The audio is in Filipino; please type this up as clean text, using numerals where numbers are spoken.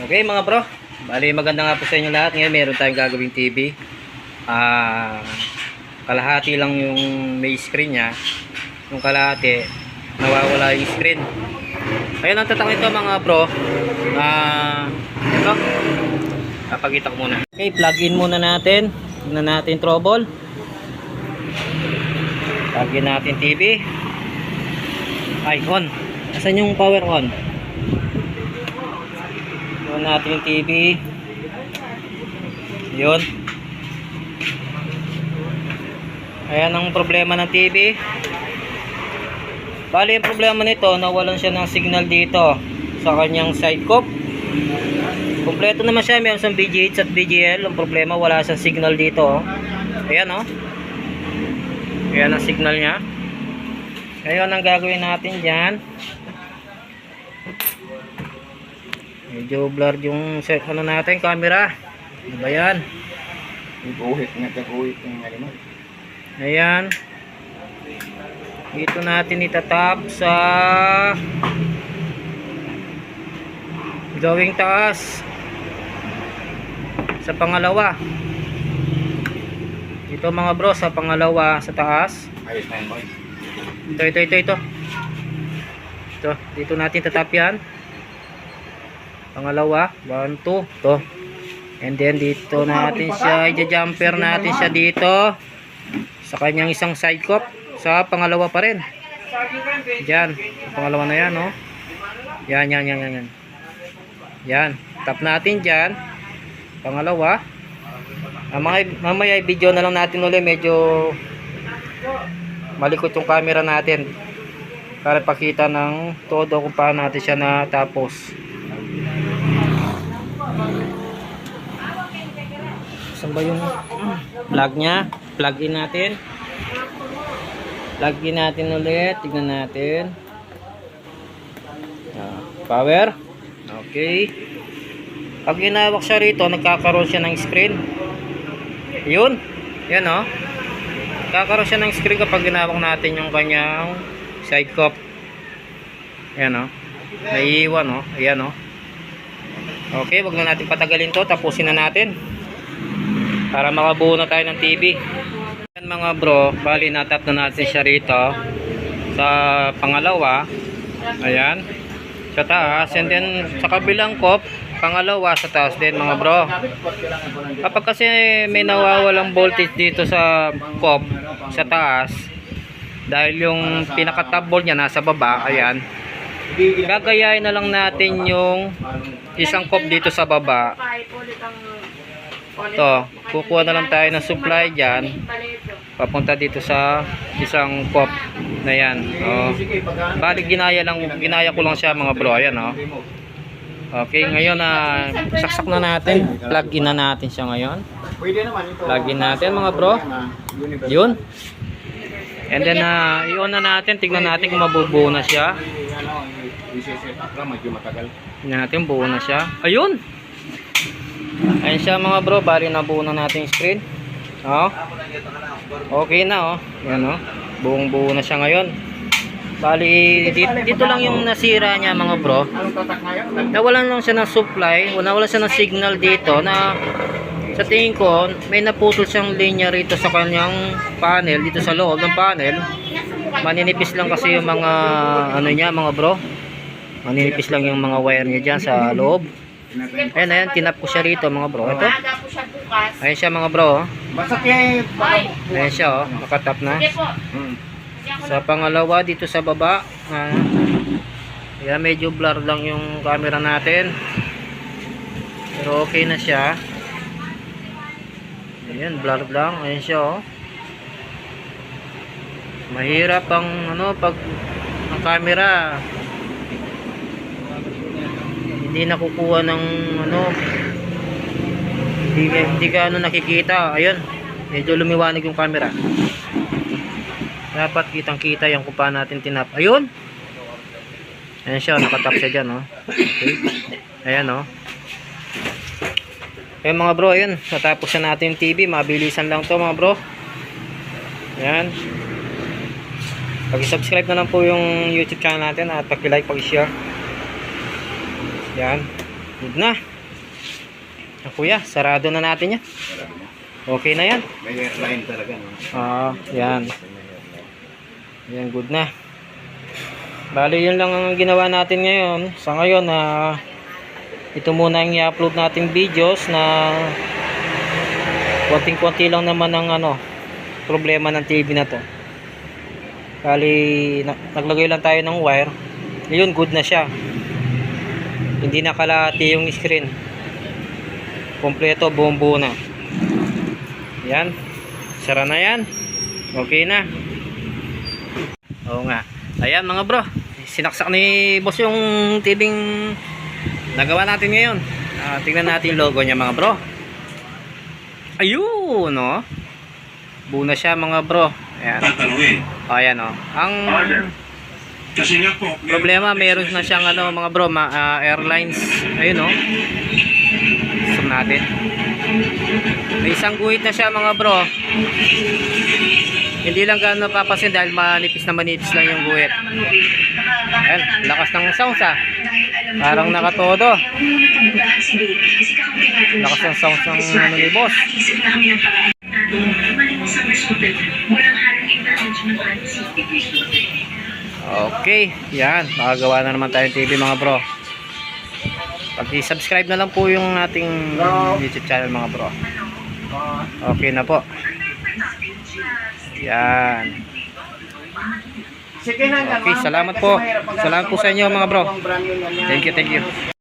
Okay mga bro, bali maganda nga po sa inyo lahat. Ngayon meron tayong gagawing TV. Kalahati lang yung may screen nya. Yung kalahati nawawala yung screen. Ayun ang tatak nito mga bro. Ito papakita ko muna. Okay, plug in muna natin. Tignan natin trouble. Plug in natin TV. Ay, on. Asan yung power on? On natin yung TV. Yun. Ayan ang problema ng TV. Bali yung problema nito, nawalan siya ng signal dito sa kanyang side cup. Kompleto naman siya, mayroon siyang BGH at BGL. Ang problema, wala siyang signal dito. Ayan o. Ayan ang signal nya. Ngayon ang gagawin natin dyan, medyo blurred yung ano natin, camera. Ano ba yan? Ayan. Dito natin itatap sa gawing taas. Sa pangalawa. Ito mga bro, sa pangalawa sa taas. Ito. Ito, dito natin tatap yan. Pangalawa, 1, 2, ito. And then dito natin siya, i-jumper natin siya dito sa kanyang isang side cup. Sa pangalawa pa rin. Diyan, pangalawa na yan, no? Yan. Yan, tap natin dyan. Pangalawa. Mamaya video na lang natin ulit, medyo malikot yung camera natin para pakita ng todo kung paano natin siya natapos. Saan ba yung plug nya? Plug in natin. Plug in natin ulit. Tignan natin. Power. Okay. Pag ginawak siya rito, nagkakaroon siya ng screen. Yun. Yan o. Nagkakaroon siya ng screen kapag ginawak natin yung kanyang side cup. Yan o. Naiiwan o. Ayan o. Okay, wag na natin patagalin to. Tapusin na natin. Para makabuo na tayo ng TV. Yan mga bro, bali natap na natin siya rito sa pangalawa. Ayan. Sa taas. And then sa kabilang cup, pangalawa sa taas din mga bro. Kapag kasi may nawawalang voltage dito sa cup sa taas, dahil yung pinaka-top volt niya nasa baba, ayan, gagayain na lang natin yung isang cup dito sa baba. Ito, kukuha na lang tayo ng supply dyan papunta dito sa isang cup na yan. Balik ginaya ko lang siya mga bro. Ayan o. Okay, ngayon saksak na natin. Plug in na natin siya ngayon. Plug in natin mga bro. Yun. And then i-on na natin. Tignan natin kung mabubuo na siya. Tignan natin, buo na siya. Ayun. Ayan siya mga bro. Bali nabuo na natin yung screen. Okay na Ayan buong buo na siya ngayon. Bali dito lang yung nasira niya mga bro. Nawalan lang siya ng supply. Nawalan siya ng signal dito na sa tingin ko may naputol siyang linya rito sa kanyang panel. Dito sa loob ng panel. Maninipis lang kasi yung mga ano niya mga bro. Maninipis lang yung mga wire niya dyan sa loob. Ayan, tinap ko siya rito mga bro. Ito. Ayan siya mga bro. Ayan siya nakatap na. Sa pangalawa dito sa baba. Ayan, medyo blur lang yung camera natin. Pero okay na siya. Ayan, blur lang. Ayan siya Mahirap ang pag ang camera hindi nakukuha ng hindi gaano nakikita. Ayun, medyo lumiwanag yung camera. Dapat kitang kita yung kung paano natin tinap. Ayun, ayan siya, nakatap siya dyan Okay. Ayan Ayan mga bro, ayun, natapos na natin yung TV. Mabilisan lang to mga bro. Ayan, pag-subscribe na lang po yung YouTube channel natin at pag-like, pag-share. Yan. Good na. Kuya, sarado na natin yan. Okay na yan. May airline talaga, no? Yan. Yan, good na. Bali, yun lang ang ginawa natin ngayon. Sa ngayon, ito muna yung i-upload nating videos na konting-konti lang naman ang problema ng TV na to. Bali, naglagay lang tayo ng wire. Yun, good na siya. Hindi nakalati yung screen. Kompleto, buong buo na. Yan. Sara na yan. Okay na. Oo nga. Ayan mga bro. Sinaksak ni boss yung tibing nagawa natin ngayon. Tingnan natin yung logo niya mga bro. Ayun, no? Buo na siya mga bro. Ayan. Ayan, no? Ang Kasi nga po, problema, meron na siyang mga bro, airlines. Ayun, no? Zoom natin. May isang guhit na siya mga bro. Hindi lang gano'n napapansin dahil manipis na manipis lang yung guhit. Ayan, lakas ng sounds Parang nakatodo. Lakas ng sounds ng ni boss. Okay, yan. Makagawa na naman tayong TV mga bro. Pag-subscribe na lang po yung ating YouTube channel mga bro. Okay na po. Yan. Okay, salamat po. Salamat po sa inyo mga bro. Thank you, thank you.